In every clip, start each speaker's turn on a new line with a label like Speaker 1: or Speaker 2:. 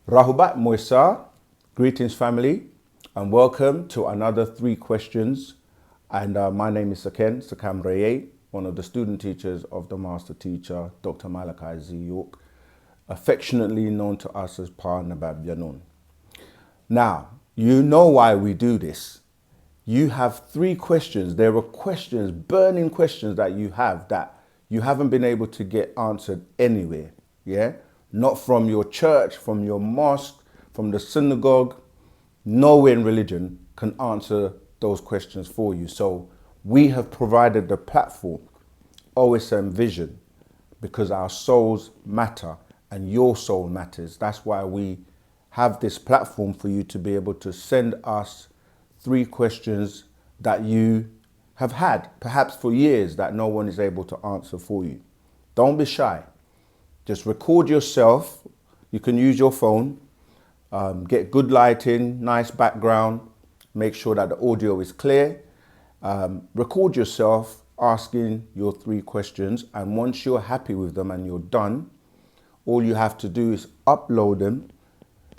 Speaker 1: Rahubat Moisa, greetings family, and welcome to another 3 questions. And my name is Tama're, one of the student teachers of the master teacher, Dr. Malachi Z. York, affectionately known to us as Pa Nabab Yanun. Now, you know why we do this. You have 3 questions. There are questions, burning questions that you have that you haven't been able to get answered anywhere. Yeah? Not from your church, from your mosque, from the synagogue. Nowhere in religion can answer those questions for you. So we have provided the platform, OSM Vision, because our souls matter and your soul matters. That's why we have this platform for you to be able to send us 3 questions that you have had, perhaps for years, that no one is able to answer for you. Don't be shy. Just record yourself. You can use your phone, get good lighting, nice background, make sure that the audio is clear. Record yourself asking your 3 questions, and once you're happy with them and you're done, all you have to do is upload them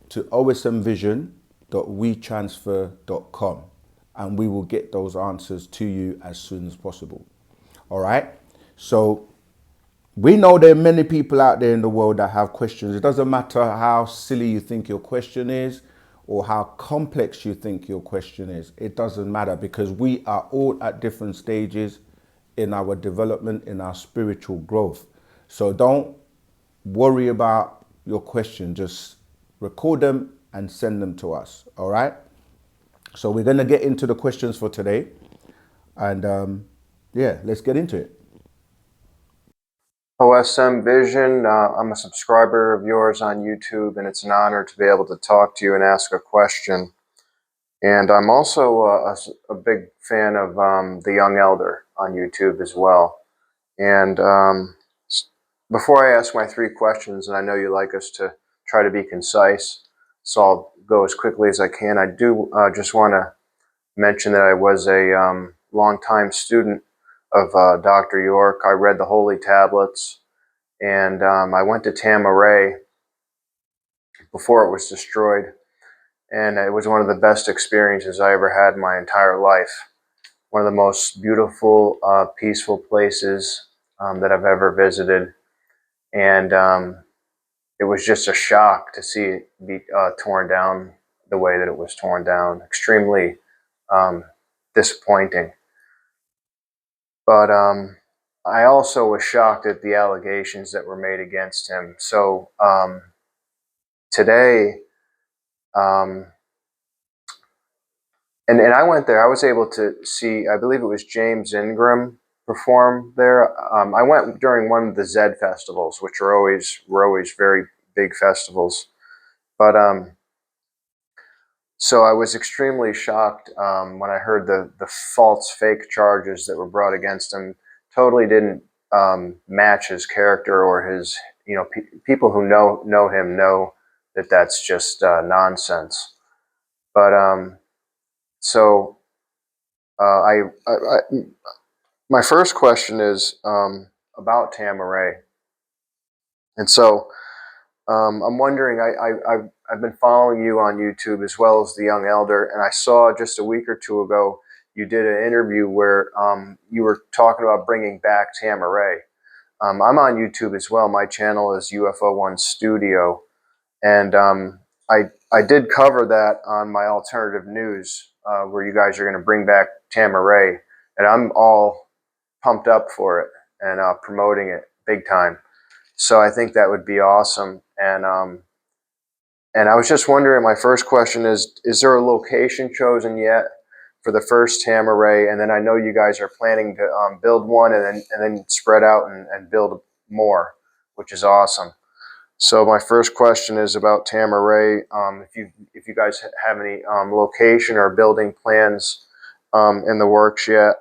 Speaker 1: to osmvision.wetransfer.com, and we will get those answers to you as soon as possible. All right? So we know there are many people out there in the world that have questions. It doesn't matter how silly you think your question is or how complex you think your question is. It doesn't matter, because we are all at different stages in our development, in our spiritual growth. So don't worry about your question. Just record them and send them to us. All right? So we're going to get into the questions for today. And yeah, let's get into it.
Speaker 2: OSM Vision, I'm a subscriber of yours on YouTube, and it's an honor to be able to talk to you and ask a question. And I'm also a big fan of the Young Elder on YouTube as well. And before I ask my 3 questions, and I know you like us to try to be concise, so I'll go as quickly as I can. I do just want to mention that I was a longtime student of Dr. York. I read the Holy Tablets, and I went to Tama're before it was destroyed, and it was one of the best experiences I ever had in my entire life. One of the most beautiful, peaceful places that I've ever visited, and it was just a shock to see it be torn down the way that it was torn down. Extremely disappointing. But I also was shocked at the allegations that were made against him. So today, and I went there. I was able to see, I believe it was James Ingram perform there. I went during one of the Zed festivals, which were always very big festivals. But so I was extremely shocked when I heard the false, fake charges that were brought against him. Totally didn't match his character or his, people who know him know that that's just nonsense. But so my first question is about Tama're, and so I'm wondering. I've been following you on YouTube as well as the Young Elder, and I saw just a week or 2 ago you did an interview where you were talking about bringing back Tama're. I'm on YouTube as well. My channel is UFO One Studio, and I did cover that on my alternative news, where you guys are going to bring back Tama're, and I'm all pumped up for it and promoting it big time. So I think that would be awesome. And I was just wondering, my first question is there a location chosen yet for the first Tama're? And then I know you guys are planning to build one and then spread out and build more, which is awesome. So my first question is about Tama're. If you guys have any location or building plans in the works yet.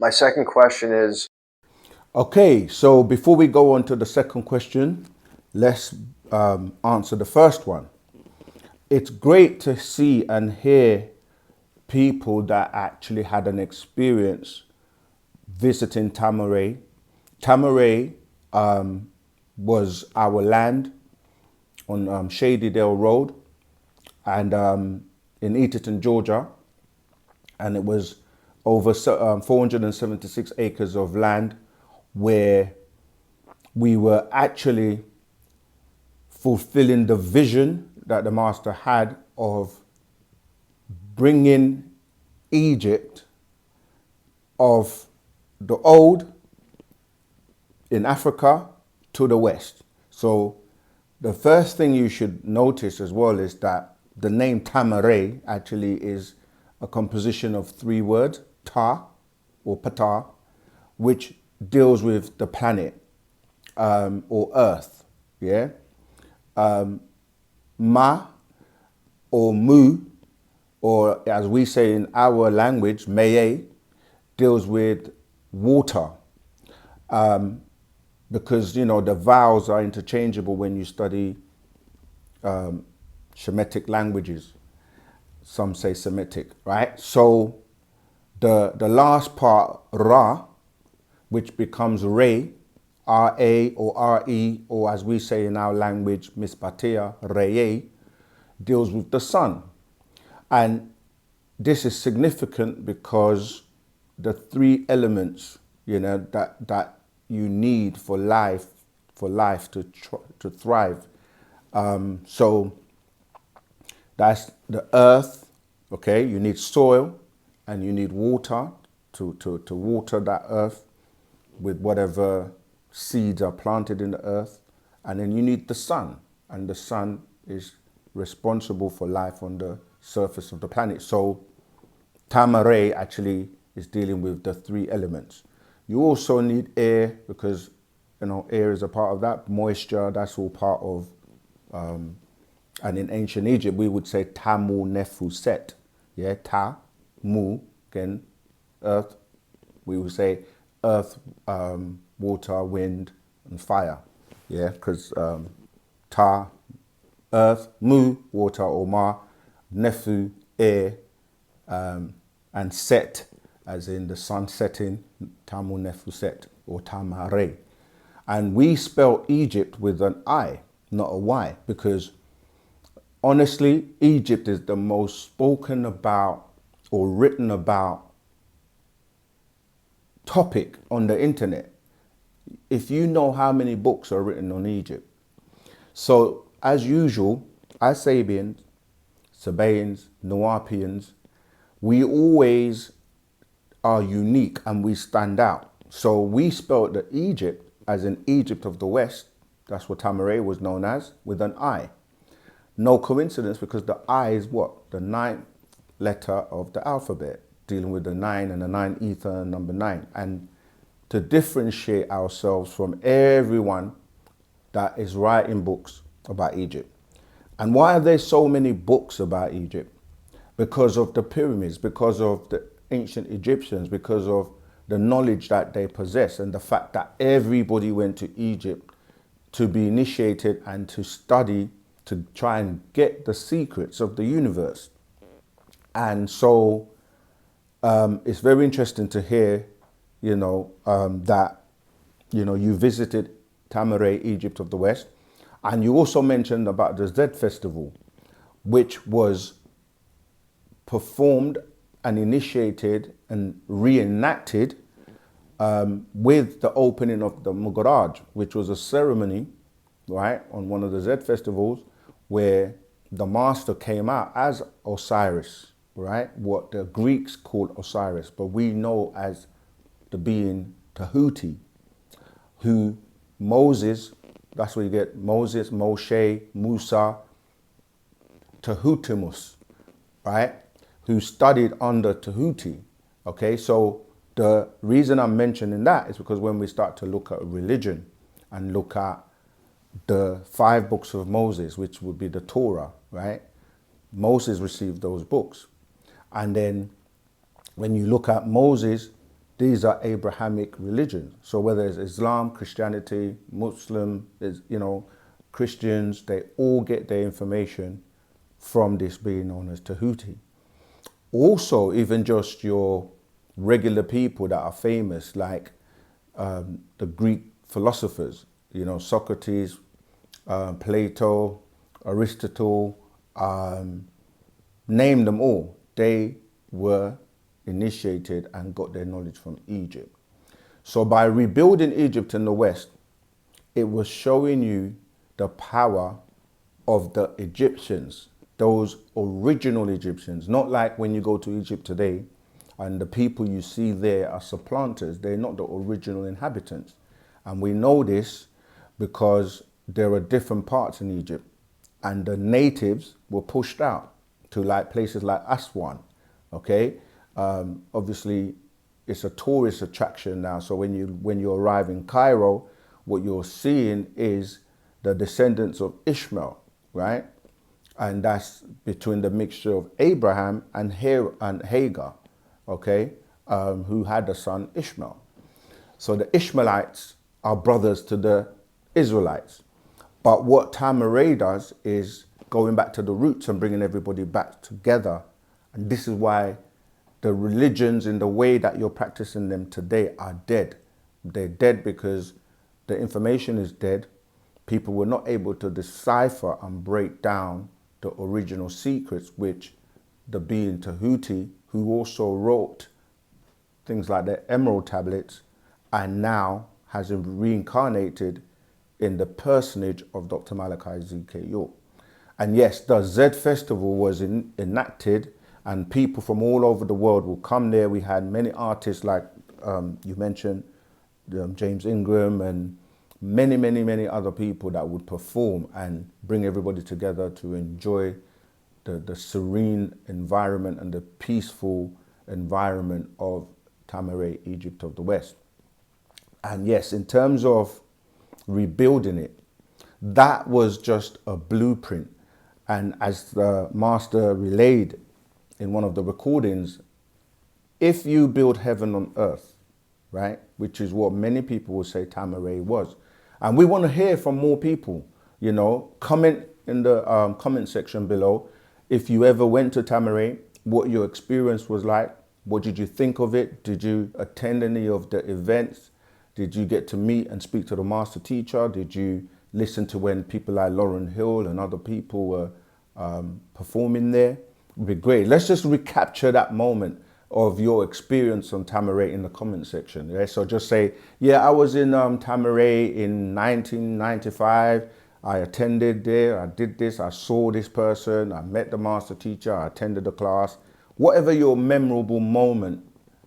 Speaker 2: My second question is...
Speaker 1: Okay, so before we go on to the second question, let's answer the first one. It's great to see and hear people that actually had an experience visiting Tama're. Tama're was our land. on Shadydale Road, and in Eatonton, Georgia, and it was over 476 acres of land where we were actually fulfilling the vision that the Master had of bringing Egypt of the old in Africa to the West. So the first thing you should notice as well is that the name Tama're actually is a composition of three words, Ta or Pata, which deals with the planet or Earth. Yeah. Ma or Mu, or as we say in our language, Meye, deals with water. Because, the vowels are interchangeable when you study Shemitic languages. Some say Semitic, right? So the last part, Ra, which becomes Re, R-A or R-E, or as we say in our language, Mispatia, Reye, deals with the sun. And this is significant because the three elements, that you need for life to thrive. So that's the earth, okay? You need soil and you need water to water that earth with whatever seeds are planted in the earth. And then you need the sun, and the sun is responsible for life on the surface of the planet. So Tama're actually is dealing with the three elements. You also need air because, air is a part of that. Moisture, that's all part of, and in ancient Egypt, we would say Tamu Nefu Set. Yeah, Ta, Mu, again, earth. We would say earth, water, wind, and fire. Yeah, because Ta, earth, Mu, water or Ma, Nefu, air, and Set, as in the sun setting, Tamu Nefu Set, or Tama're. And we spell Egypt with an I, not a Y, because honestly, Egypt is the most spoken about or written about topic on the internet. If you know how many books are written on Egypt. So as usual, as Sabians, Sabaeans, Nuwapians, we always are unique and we stand out. So we spelled the Egypt as in Egypt of the West. That's what Tama're was known as, with an I. No coincidence, because the I is what? The ninth letter of the alphabet, dealing with the 9 and the 9 ether and number 9. And to differentiate ourselves from everyone that is writing books about Egypt. And why are there so many books about Egypt? Because of the pyramids, because of the ancient Egyptians, because of the knowledge that they possess, and the fact that everybody went to Egypt to be initiated and to study, to try and get the secrets of the universe. And so it's very interesting to hear, that, you visited Tama're, Egypt of the West. And you also mentioned about the Z Festival, which was performed and initiated and reenacted with the opening of the Mugaraj, which was a ceremony, right, on one of the Z festivals where the master came out as Osiris, right, what the Greeks called Osiris, but we know as the being Tahuti, who Moses, that's where you get Moses, Moshe, Musa, Tahutimus, right, who studied under Tahuti. Okay, so the reason I'm mentioning that is because when we start to look at religion and look at the 5 books of Moses, which would be the Torah, right? Moses received those books. And then when you look at Moses, these are Abrahamic religions. So whether it's Islam, Christianity, Muslim, Christians, they all get their information from this being known as Tahuti. Also, even just your regular people that are famous, like the Greek philosophers, Socrates, Plato, Aristotle, name them all. They were initiated and got their knowledge from Egypt. So by rebuilding Egypt in the West, it was showing you the power of the Egyptians, those original Egyptians, not like when you go to Egypt today and the people you see there are supplanters. They're not the original inhabitants. And we know this because there are different parts in Egypt and the natives were pushed out to like places like Aswan, okay? Obviously, it's a tourist attraction now. So when you arrive in Cairo, what you're seeing is the descendants of Ishmael, right? And that's between the mixture of Abraham and Hagar, okay, who had a son Ishmael. So the Ishmaelites are brothers to the Israelites. But what Tama're does is going back to the roots and bringing everybody back together. And this is why the religions in the way that you're practicing them today are dead. They're dead because the information is dead. People were not able to decipher and break down the original secrets, which the being Tahuti, who also wrote things like the Emerald Tablets, and now has reincarnated in the personage of Dr. Malachi Z.K. York. And yes, the Z Festival was enacted and people from all over the world will come there. We had many artists like you mentioned, James Ingram, and many other people that would perform and bring everybody together to enjoy the serene environment and the peaceful environment of Tama're, Egypt of the West. And yes, in terms of rebuilding it, that was just a blueprint. And as the master relayed in one of the recordings, if you build heaven on earth, right, which is what many people will say Tama're was. And we want to hear from more people, you know, comment in the comment section below. If you ever went to Tama're, what your experience was like, what did you think of it? Did you attend any of the events? Did you get to meet and speak to the master teacher? Did you listen to when people like Lauryn Hill and other people were performing there? It would be great. Let's just recapture that moment of your experience on Tama're in the comment section. Yeah? So just say, yeah, I was in Tama're in 1995. I attended there, I did this, I saw this person, I met the master teacher, I attended the class. Whatever your memorable moment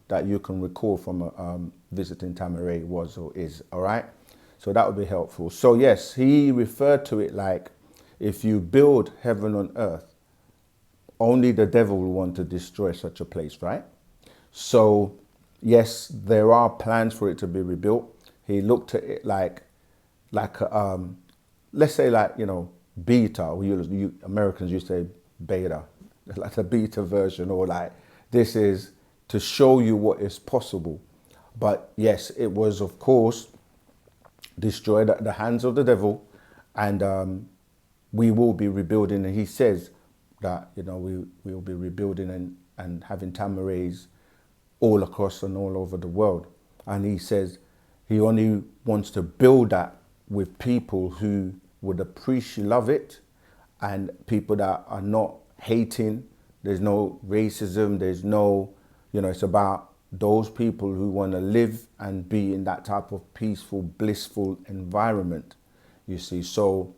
Speaker 1: that you can recall from visiting Tama're was or is, all right? So that would be helpful. So yes, he referred to it like, if you build heaven on earth, only the devil will want to destroy such a place, right? So yes, there are plans for it to be rebuilt. He looked at it like let's say like, you know, beta, you Americans used to say beta, like a beta version, or like this is to show you what is possible. But yes, it was of course destroyed at the hands of the devil, and we will be rebuilding. And he says that, you know, we will be rebuilding and having Tamares all across and all over the world. And he says he only wants to build that with people who would appreciate, love it, and people that are not hating. There's no racism, there's no, you know, it's about those people who want to live and be in that type of peaceful, blissful environment, you see. So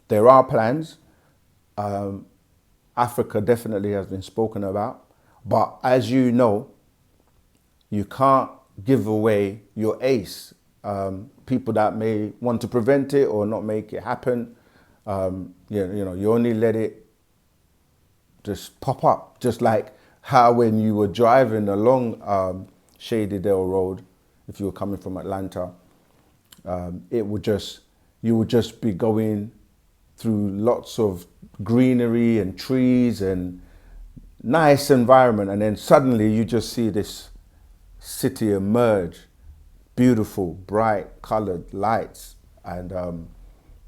Speaker 1: there are plans. Africa definitely has been spoken about, but as you know, you can't give away your ace. People that may want to prevent it or not make it happen, you know, you only let it just pop up. Just like how when you were driving along Shady Dale Road, if you were coming from Atlanta, you would just be going through lots of greenery and trees and nice environment, and then suddenly you just see this city emerge, beautiful, bright colored lights, and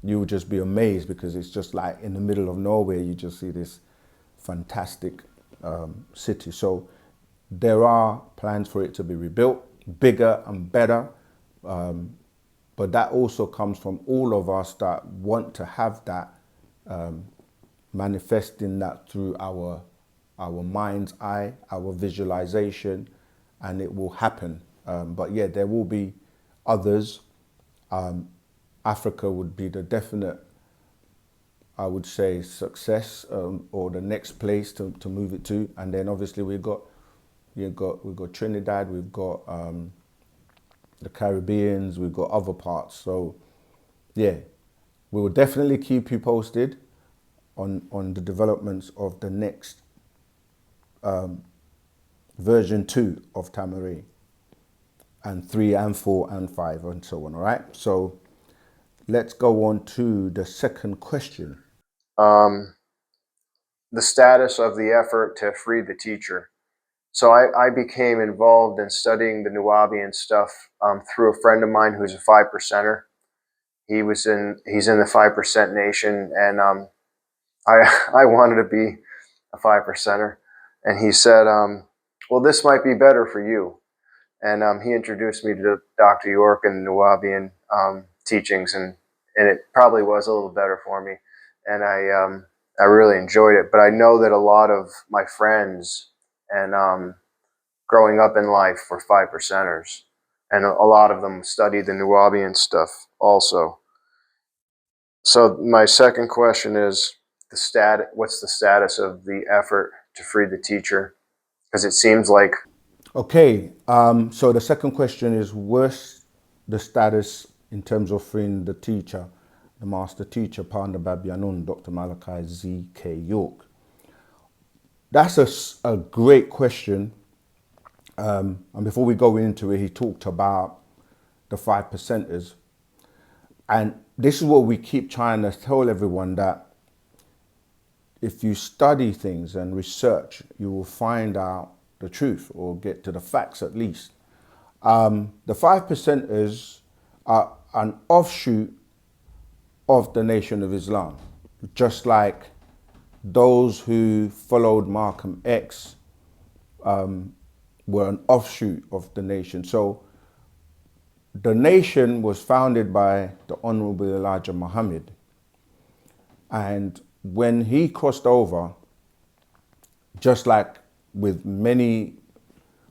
Speaker 1: you would just be amazed because it's just like in the middle of nowhere. You just see this fantastic city. So there are plans for it to be rebuilt, bigger and better, but that also comes from all of us that want to have that manifesting that through our mind's eye, our visualization, and it will happen. But yeah, there will be others. Africa would be the definite, I would say, success, or the next place to move it to. And then obviously we've got Trinidad, we've got the Caribbeans, we've got other parts. So yeah, we will definitely keep you posted on the developments of the next version 2 of Tama're, and 3 and 4 and 5 and so on. All right, so let's go on to the second question.
Speaker 2: The status of the effort to free the teacher. So I became involved in studying the Nuwaubian stuff through a friend of mine who's a 5%er. He's in the 5% nation, and I wanted to be a 5%er, and he said, well, this might be better for you. And he introduced me to Dr. York and the Nuwaubian teachings, and it probably was a little better for me. And I really enjoyed it. But I know that a lot of my friends and growing up in life were 5%ers, and a lot of them studied the Nuwaubian stuff also. So my second question is what's the status of the effort to free the teacher? Because it seems like...
Speaker 1: Okay, so the second question is, what's the status in terms of freeing the teacher, the master teacher, Panda Babianun, Dr. Malachi Z.K. York? That's a great question. And before we go into it, he talked about the 5%ers. And this is what we keep trying to tell everyone, that if you study things and research, you will find out the truth, or get to the facts at least. The 5%ers are an offshoot of the Nation of Islam, just like those who followed Malcolm X were an offshoot of the nation. So the nation was founded by the Honorable Elijah Muhammad. And when he crossed over, just like with many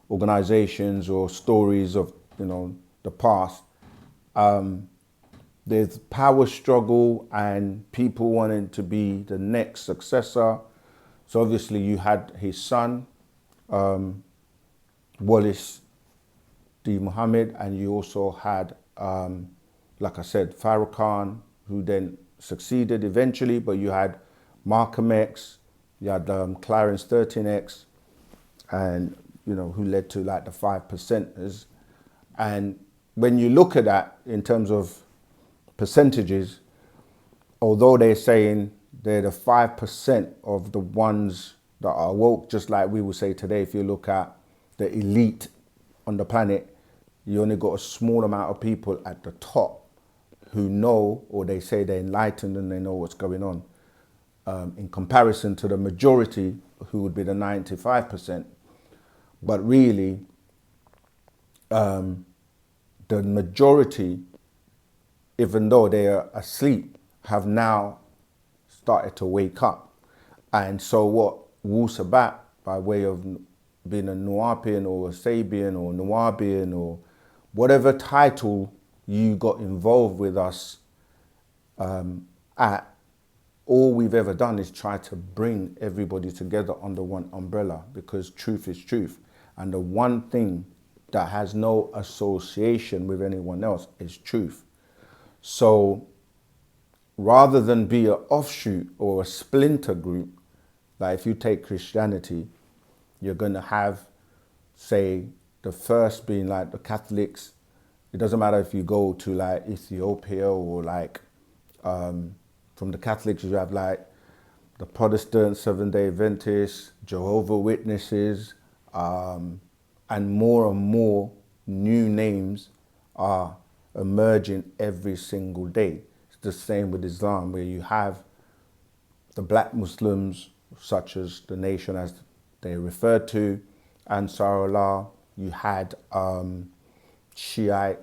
Speaker 1: organizations or stories of, the past, there's power struggle and people wanting to be the next successor. So obviously you had his son, Wallace D. Muhammad, and you also had, like I said, Farrakhan, who then succeeded eventually, but you had Malcolm X, you had Clarence 13X, and, who led to like the 5%ers. And when you look at that in terms of percentages, although they're saying they're the 5% of the ones that are woke, just like we would say today, if you look at the elite on the planet, you only got a small amount of people at the top who know, or they say they're enlightened and they know what's going on, in comparison to the majority, who would be the 95%. But really, the majority, even though they are asleep, have now started to wake up. And so what Wu-Sabat, by way of being a Nuwaubian or a Sabian or Nuwaubian or whatever title you got involved with us at, all we've ever done is try to bring everybody together under one umbrella, because truth is truth. And the one thing that has no association with anyone else is truth. So rather than be an offshoot or a splinter group, like if you take Christianity, you're going to have, say, the first being like the Catholics. It doesn't matter if you go to like Ethiopia or like, from the Catholics, you have like the Protestant, Seventh-day Adventists, Jehovah's Witnesses, and more new names are emerging every single day. It's the same with Islam, where you have the black Muslims, such as the nation as they referred to, Ansarullah. You had Shiite,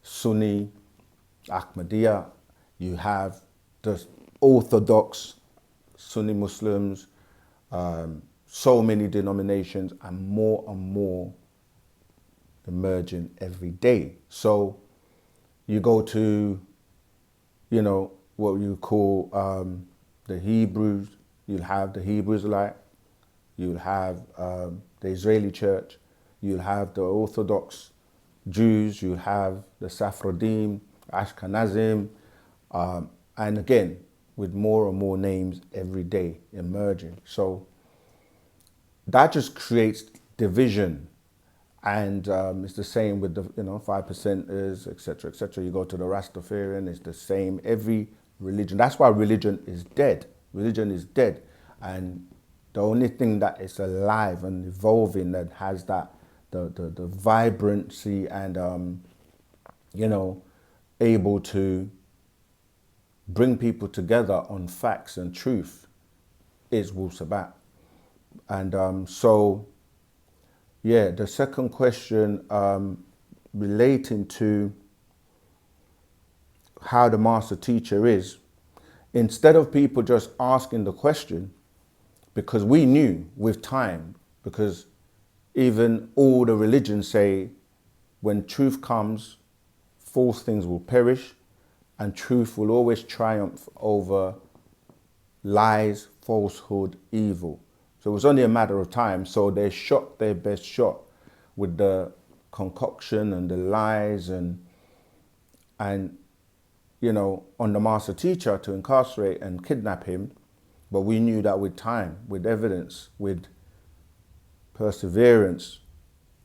Speaker 1: Sunni, Ahmadiyya. You have the Orthodox Sunni Muslims, so many denominations, and more emerging every day. So you go to, you know, what you call the Hebrews, you'll have the Hebrew Israelite, you'll have the Israeli church, you'll have the Orthodox Jews, you'll have the Saffradim, Ashkenazim, and again, with more and more names every day emerging. So that just creates division. And it's the same with the 5%ers, etc., etc. You go to the Rastafarian, it's the same. Every religion. That's why religion is dead. Religion is dead, and the only thing that is alive and evolving that has that the vibrancy and able to bring people together on facts and truth is Wu-Sabat. And so. Yeah, the second question relating to how the master teacher is, instead of people just asking the question, because we knew with time, because even all the religions say when truth comes, false things will perish, and truth will always triumph over lies, falsehood, evil. So it was only a matter of time. So they shot their best shot with the concoction and the lies and on the master teacher to incarcerate and kidnap him. But we knew that with time, with evidence, with perseverance,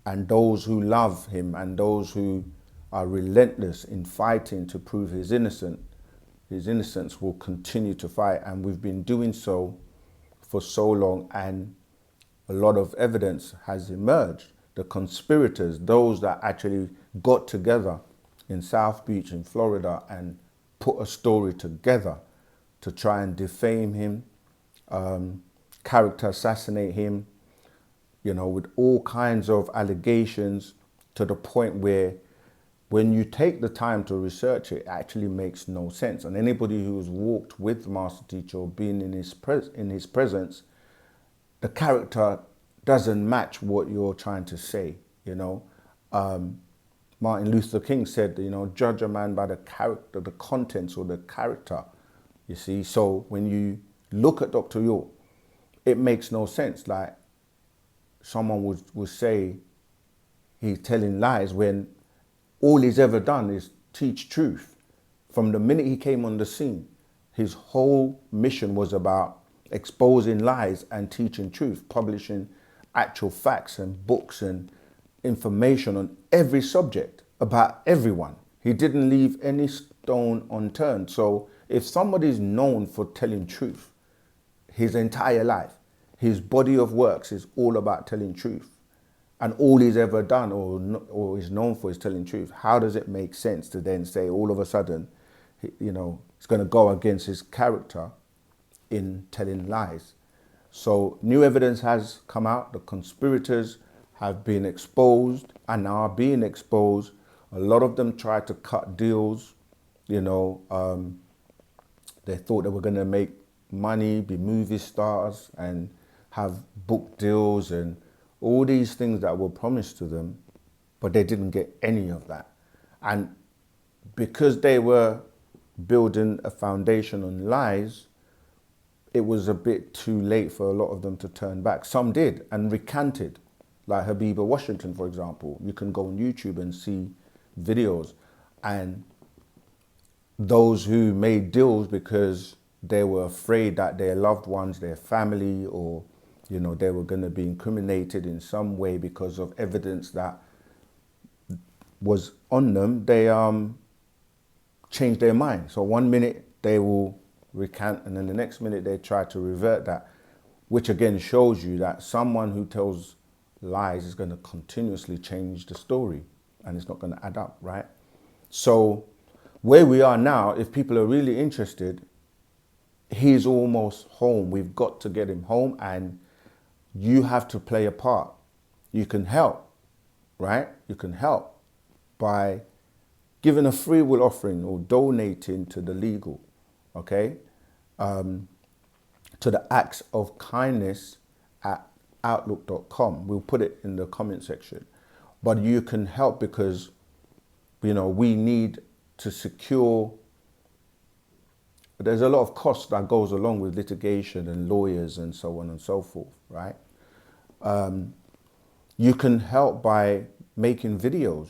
Speaker 1: and those who love him and those who are relentless in fighting to prove his innocence will continue to fight. And we've been doing so for so long, and a lot of evidence has emerged. The conspirators, those that actually got together in South Beach in Florida and put a story together to try and defame him, character assassinate him, with all kinds of allegations, to the point where when you take the time to research it, it actually makes no sense. And anybody who's walked with the master teacher or been in his presence, the character doesn't match what you're trying to say. Martin Luther King said, judge a man by the character, the contents or the character. You see, so when you look at Dr. York, it makes no sense. Like someone would say he's telling lies when all he's ever done is teach truth. From the minute he came on the scene, his whole mission was about exposing lies and teaching truth, publishing actual facts and books and information on every subject about everyone. He didn't leave any stone unturned. So if somebody's known for telling truth his entire life, his body of works is all about telling truth, and all he's ever done or is known for is telling truth, how does it make sense to then say all of a sudden, it's going to go against his character in telling lies? So new evidence has come out. The conspirators have been exposed and are being exposed. A lot of them tried to cut deals. They thought they were going to make money, be movie stars and have book deals and all these things that were promised to them, but they didn't get any of that. And because they were building a foundation on lies, it was a bit too late for a lot of them to turn back. Some did and recanted, like Habiba Washington, for example. You can go on YouTube and see videos. And those who made deals because they were afraid that their loved ones, their family, or they were going to be incriminated in some way because of evidence that was on them, they changed their mind. So one minute they will recant, and then the next minute they try to revert that, which again shows you that someone who tells lies is going to continuously change the story, and it's not going to add up, right? So where we are now, if people are really interested, he's almost home. We've got to get him home, and you have to play a part. You can help, right? You can help by giving a free will offering or donating to the legal, okay? to the acts of kindness at outlook.com. We'll put it in the comment section. But you can help because, we need to secure. There's a lot of cost that goes along with litigation and lawyers and so on and so forth, right? You can help by making videos,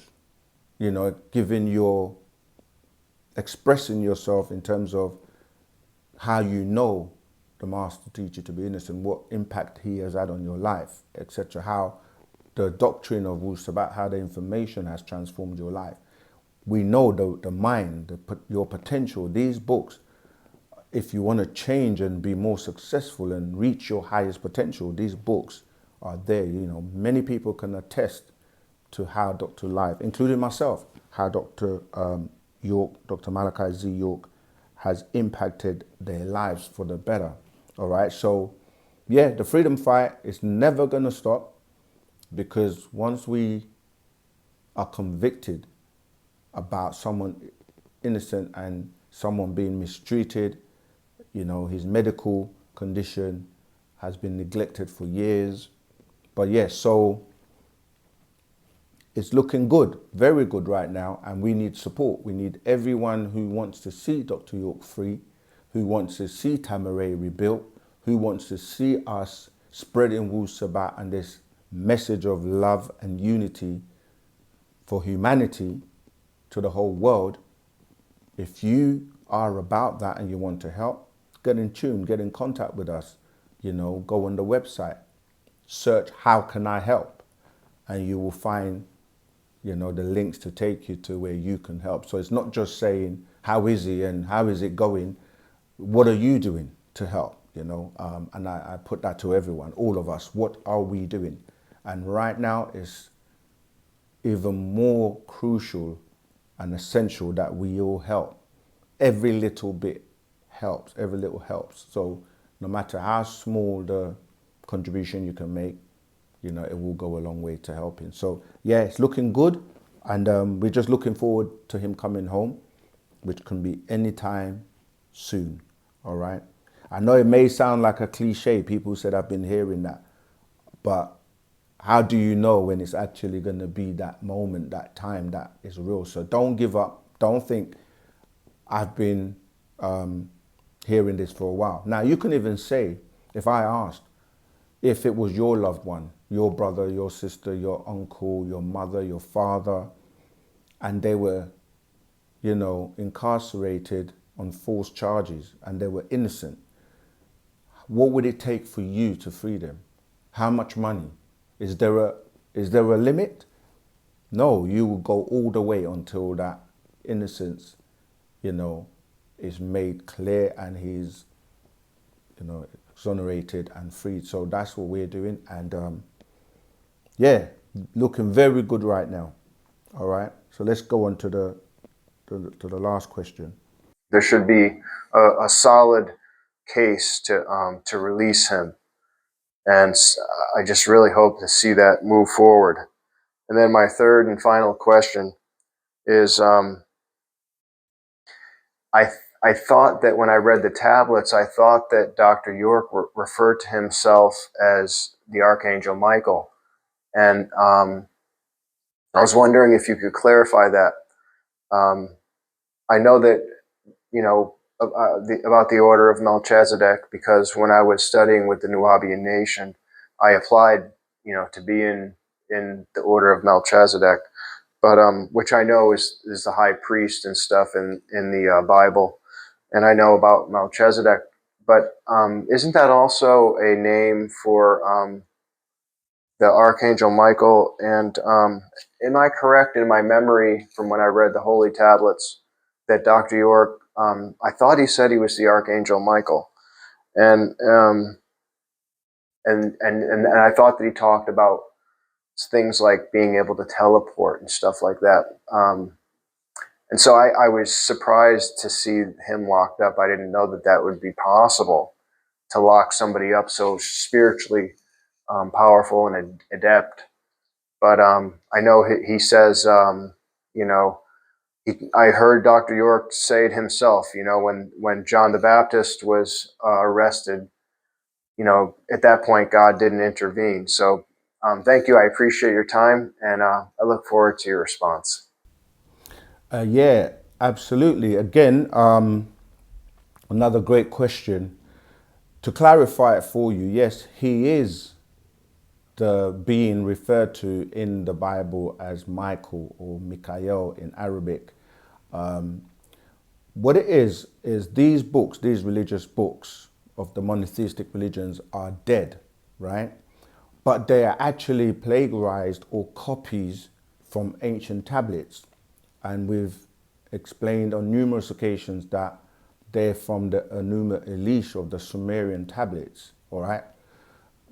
Speaker 1: expressing yourself in terms of how you know the master teacher to be innocent, what impact he has had on your life, etc. How the doctrine of Wu-Sabat, how the information has transformed your life. We know the mind, your potential. These books, if you want to change and be more successful and reach your highest potential, these books are there. Many people can attest to how Dr. Life, including myself, how Dr. York, Dr. Malachi Z. York, has impacted their lives for the better. All right. So, yeah, the freedom fight is never going to stop, because once we are convicted about someone innocent and someone being mistreated, his medical condition has been neglected for years. But yes, so it's looking good, very good right now, and we need support. We need everyone who wants to see Dr. York free, who wants to see Tama're rebuilt, who wants to see us spreading Wu-Sabat and this message of love and unity for humanity to the whole world. If you are about that and you want to help, get in tune, get in contact with us. Go on the website, search "How can I help?" and you will find, the links to take you to where you can help. So it's not just saying, how is he and how is it going? What are you doing to help? And I put that to everyone, all of us. What are we doing? And right now it's even more crucial and essential that we all help. Every little bit helps. Every little helps. So no matter how small the contribution you can make, it will go a long way to helping. So yeah, it's looking good, and we're just looking forward to him coming home, which can be anytime soon. All right. I know it may sound like a cliche. People said I've been hearing that, but how do you know when it's actually going to be that moment, that time that is real? So don't give up. Don't think I've been hearing this for a while. Now, you can even say, if I asked, if it was your loved one, your brother, your sister, your uncle, your mother, your father, and they were, incarcerated on false charges and they were innocent, what would it take for you to free them? How much money? Is there a limit? No, you will go all the way until that innocence, is made clear and he's, exonerated and freed. So that's what we're doing. And yeah, looking very good right now. All right. So let's go on to the last question.
Speaker 2: There should be a solid case to release him. And I just really hope to see that move forward. And then my third and final question is, I thought that when I read the tablets, I thought that Dr. York referred to himself as the Archangel Michael. And I was wondering if you could clarify that. I know that, about the order of Melchizedek, because when I was studying with the Nubian nation, I applied, to be in the order of Melchizedek, but which I know is the high priest and stuff in the Bible, and I know about Melchizedek. But isn't that also a name for the Archangel Michael? And am I correct in my memory from when I read the Holy Tablets that Dr. York, I thought he said he was the Archangel Michael, and I thought that he talked about things like being able to teleport and stuff like that. And so I was surprised to see him locked up. I didn't know that that would be possible, to lock somebody up so spiritually powerful and adept. But I know he says, I heard Dr. York say it himself, when John the Baptist was arrested, at that point, God didn't intervene. So thank you. I appreciate your time, and I look forward to your response.
Speaker 1: Yeah, absolutely. Again, another great question. To clarify it for you, yes, he is the being referred to in the Bible as Michael or Mikael in Arabic. What it is these books, these religious books of the monotheistic religions are dead, right? But they are actually plagiarized or copies from ancient tablets. And we've explained on numerous occasions that they're from the Enuma Elish of the Sumerian tablets, all right?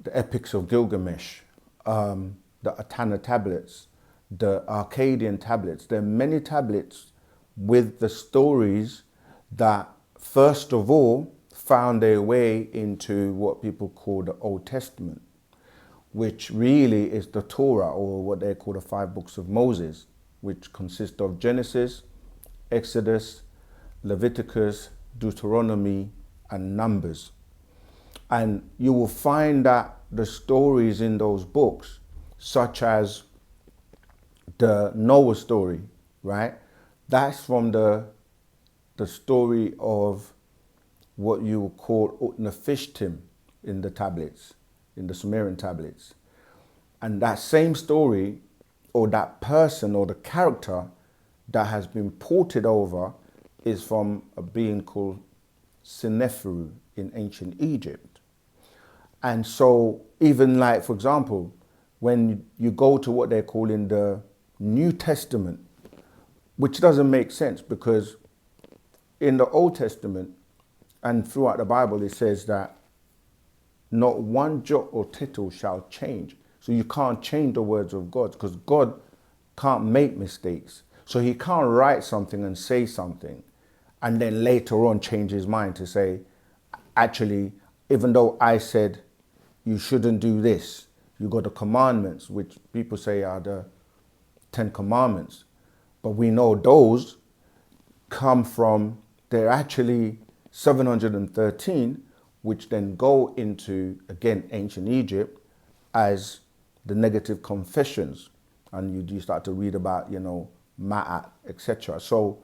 Speaker 1: The Epics of Gilgamesh, the Atana tablets, the Akkadian tablets. There are many tablets with the stories that, first of all, found their way into what people call the Old Testament, which really is the Torah, or what they call the 5 books of Moses, which consist of Genesis, Exodus, Leviticus, Deuteronomy, and Numbers. And you will find that the stories in those books, such as the Noah story, right? That's from the story of what you would call Utnapishtim in the tablets, in the Sumerian tablets. And that same story, or that person or the character that has been ported over, is from a being called Seneferu in ancient Egypt. And so even like, for example, when you go to what they're calling the New Testament, which doesn't make sense, because in the Old Testament and throughout the Bible, it says that not one jot or tittle shall change. So you can't change the words of God, because God can't make mistakes. So he can't write something and say something and then later on change his mind to say, actually, even though I said you shouldn't do this, you got the commandments, which people say are the 10 commandments. But we know those come from, they're actually 713, which then go into, again, ancient Egypt as the negative confessions. And you start to read about, Ma'at, etc. So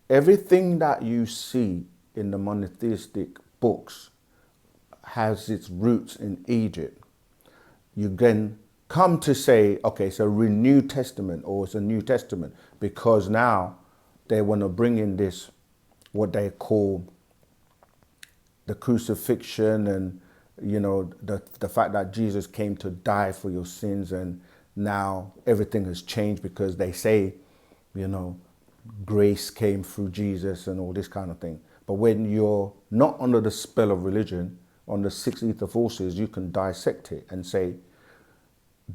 Speaker 1: everything that you see in the monotheistic books has its roots in Egypt. You then come to say, okay, it's a renewed testament, or it's a New Testament, because now they want to bring in this, what they call the crucifixion, and the fact that Jesus came to die for your sins, and now everything has changed because they say, grace came through Jesus and all this kind of thing. But when you're not under the spell of religion, on the 6 ether forces, you can dissect it and say,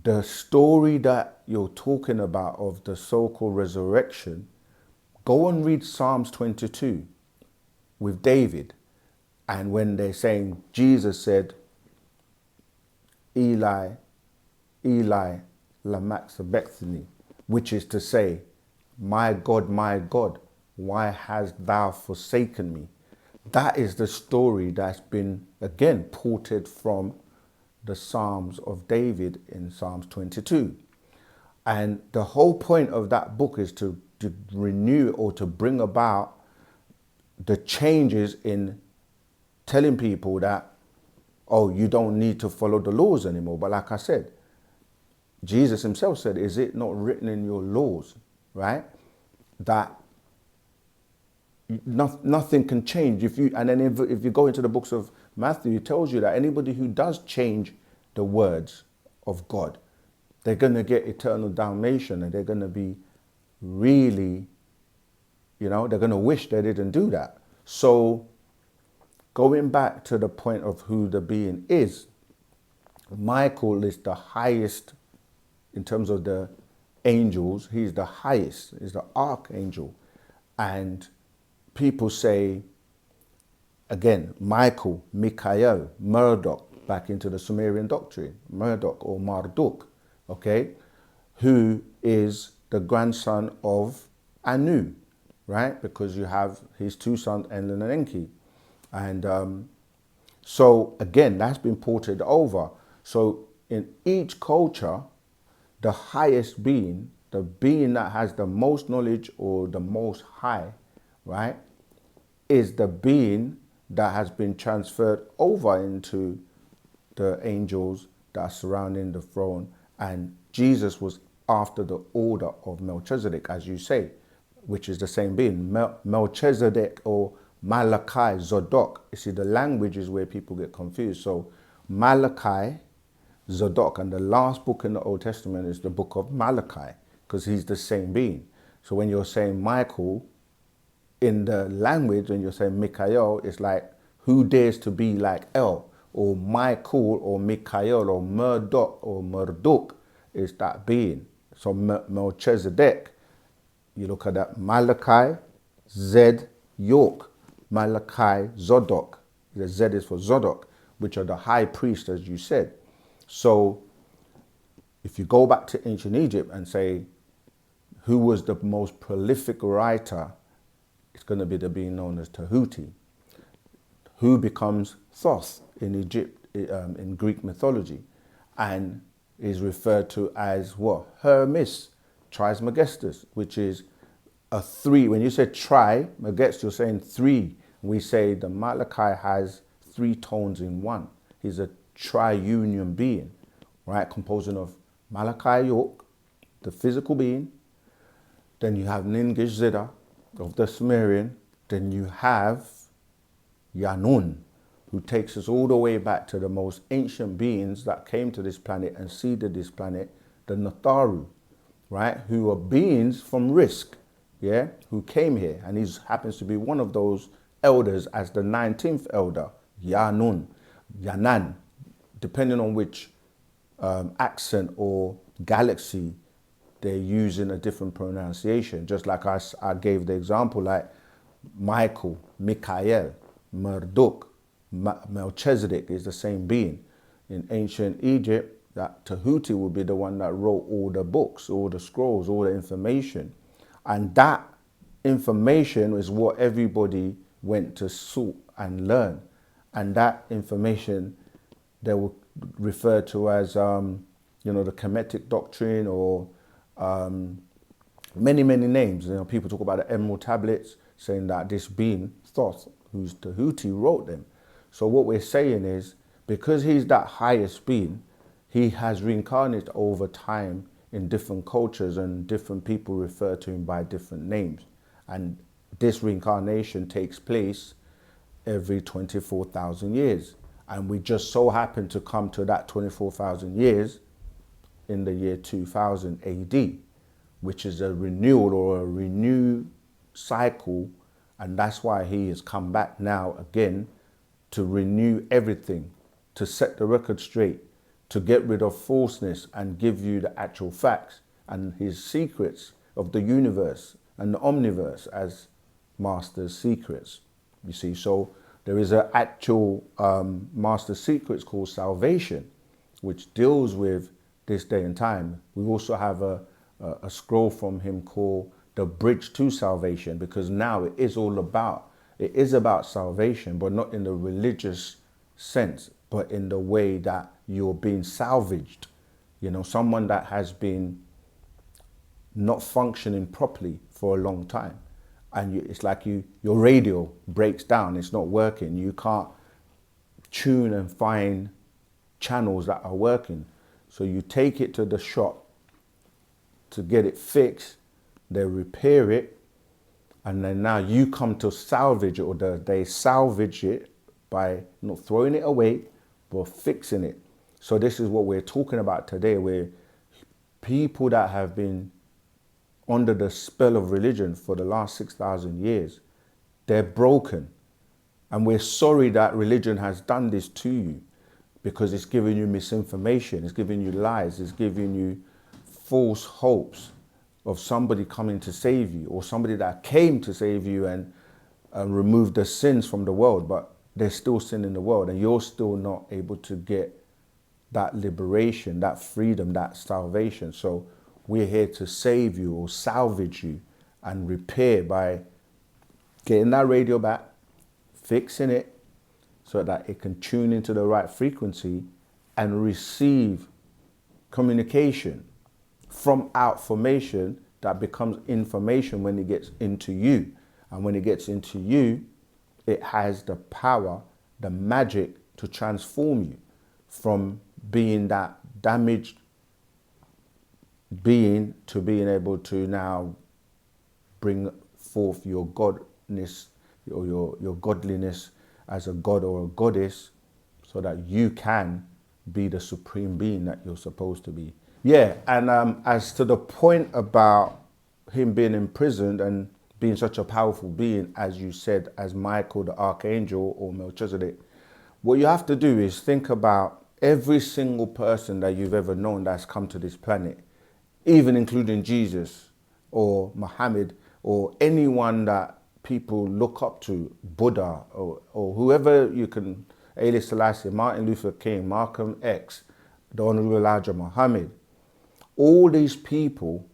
Speaker 1: the story that you're talking about of the so-called resurrection, go and read Psalms 22 with David. And when they're saying, Jesus said, Eli, Eli, lama sabachthani, which is to say, my God, why hast thou forsaken me? That is the story that's been, again, ported from the Psalms of David in Psalms 22. And the whole point of that book is to renew, or to bring about the changes in telling people that, oh, you don't need to follow the laws anymore. But like I said, Jesus himself said, is it not written in your laws, right? That nothing can change. If you go into the books of Matthew, it tells you that anybody who does change the words of God, they're going to get eternal damnation, and they're going to be really, they're going to wish they didn't do that. So going back to the point of who the being is, Michael is the highest in terms of the angels. He's the highest, he's the archangel. And people say, again, Michael, Mikael, Marduk, back into the Sumerian doctrine, Marduk or Marduk, okay, who is the grandson of Anu, right? Because you have his 2 sons, Enlil and Enki. And So again, that's been ported over. So in each culture, the highest being, the being that has the most knowledge or the most high, right, is the being that has been transferred over into the angels that are surrounding the throne. And Jesus was after the order of Melchizedek, as you say, which is the same being. Melchizedek or Malachi, Zadok. You see, the language is where people get confused. So Malachi, Zadok, and the last book in the Old Testament is the book of Malachi, because he's the same being. So when you're saying Michael, in the language, when you're saying Michael, it's like, who dares to be like El, or Michael, or Michael, or Murdoch is that being. So Melchizedek, you look at that, Malachi, Zed, York, Malachi, Zodok. The Z is for Zodok, which are the high priest, as you said. So if you go back to ancient Egypt and say, who was the most prolific writer, it's going to be the being known as Tahuti, who becomes Thoth in Egypt, in Greek mythology, and is referred to as what? Hermes Trismegistus, which is a three. When you say tri-megestus, you're saying three. We say the Malachi has three tones in one. He's a triunion being, right? Composing of Malachi York, the physical being. Then you have Ningish Zidda of the Sumerian. Then you have Yanun, who takes us all the way back to the most ancient beings that came to this planet and seeded this planet, the Natharu, right? Who are beings from Risk, yeah, who came here. And he happens to be one of those elders as the 19th elder, Yanun, Yanan, depending on which accent or galaxy they're using a different pronunciation. Just like I gave the example, like Michael, Michael, Marduk, Melchizedek is the same being. In ancient Egypt, that Tahuti would be the one that wrote all the books, all the scrolls, all the information. And that information is what everybody went to sought and learn. And that information they will refer to as, the Kemetic doctrine, or many, many names. People talk about the Emerald Tablets, saying that this being, Thoth, who's Tahuti, wrote them. So what we're saying is, because he's that highest being, he has reincarnated over time in different cultures, and different people refer to him by different names. And this reincarnation takes place every 24,000 years. And we just so happen to come to that 24,000 years in the year 2000 AD, which is a renewal or a renewed cycle. And that's why he has come back now again to renew everything, to set the record straight, to get rid of falseness and give you the actual facts and his secrets of the universe and the omniverse as master's secrets. You see, so there is an actual master secrets called salvation, which deals with this day and time. We also have a scroll from him called The Bridge to Salvation, because now it is about salvation, but not in the religious sense, but in the way that you're being salvaged. Someone that has been not functioning properly for a long time. And it's like your radio breaks down, it's not working. You can't tune and find channels that are working. So you take it to the shop to get it fixed, they repair it, and then now you come to salvage it, or they salvage it by not throwing it away, but fixing it. So this is what we're talking about today, where people that have been under the spell of religion for the last 6,000 years, they're broken. And we're sorry that religion has done this to you, because it's giving you misinformation, it's giving you lies, it's giving you false hopes of somebody coming to save you, or somebody that came to save you and remove the sins from the world, but there's still sin in the world, and you're still not able to get that liberation, that freedom, that salvation. So we're here to save you, or salvage you and repair by getting that radio back, fixing it, so that it can tune into the right frequency and receive communication from outformation that becomes information when it gets into you. And when it gets into you, it has the power, the magic to transform you from being that damaged being to being able to now bring forth your godness or your godliness as a god or a goddess, so that you can be the supreme being that you're supposed to be. Yeah, and as to the point about him being imprisoned and being such a powerful being, as you said, as Michael the Archangel or Melchizedek, what you have to do is think about every single person that you've ever known that's come to this planet, even including Jesus or Muhammad or anyone that people look up to, Buddha or whoever you can, Haile Selassie, Martin Luther King, Malcolm X, the Honorable Elijah Muhammad. All these people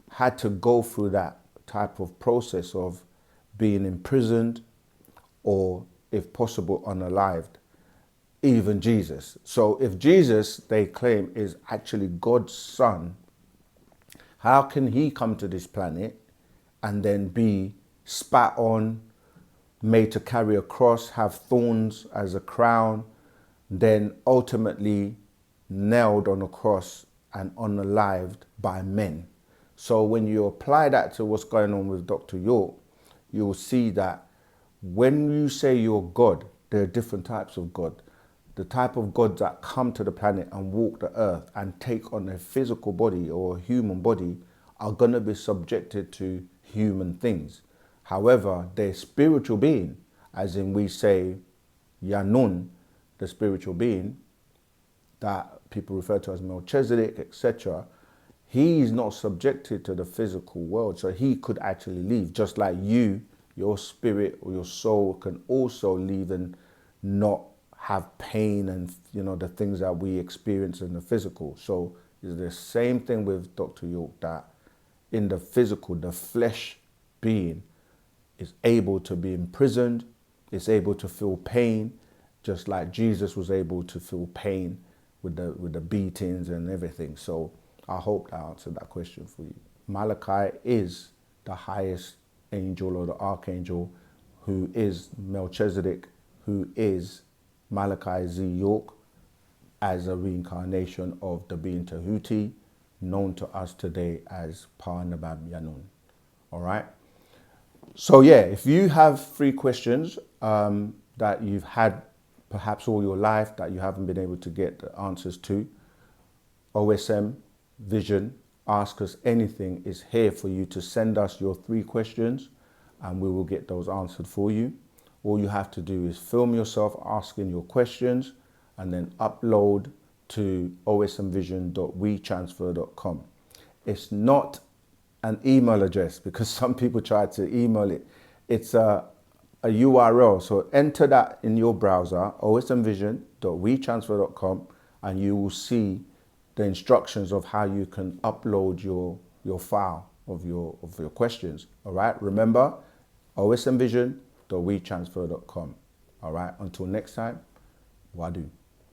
Speaker 1: had to go through that type of process of being imprisoned or, if possible, unalived. Even Jesus. So if Jesus, they claim, is actually God's son, how can he come to this planet and then be spat on, made to carry a cross, have thorns as a crown, then ultimately nailed on a cross and unalived by men? So when you apply that to what's going on with Dr. York, you'll see that when you say you're God, there are different types of God. The type of gods that come to the planet and walk the earth and take on a physical body or a human body are going to be subjected to human things. However, their spiritual being, as in we say Yanun, the spiritual being that people refer to as Melchizedek, etc., he is not subjected to the physical world, so he could actually leave, just like you, your spirit or your soul can also leave and not have pain and, you know, the things that we experience in the physical. So it's the same thing with Dr. York, that in the physical, the flesh being is able to be imprisoned, is able to feel pain, just like Jesus was able to feel pain with the beatings and everything. So I hope that answered that question for you. Malachi is the highest angel or the archangel, who is Melchizedek, who is Malachi Z. York, as a reincarnation of the being Tahuti, known to us today as Pa Nabab Yanun. All right. So yeah, if you have 3 questions that you've had perhaps all your life that you haven't been able to get the answers to, OSM Vision, Ask Us Anything, is here for you to send us your 3 questions and we will get those answered for you. All you have to do is film yourself asking your questions and then upload to osmvision.wetransfer.com. It's not an email address, because some people try to email it. It's a URL. So enter that in your browser, osmvision.wetransfer.com, and you will see the instructions of how you can upload your file of your questions. All right. Remember, osmvision.wetransfer.com. All right. Until next time, Wadu.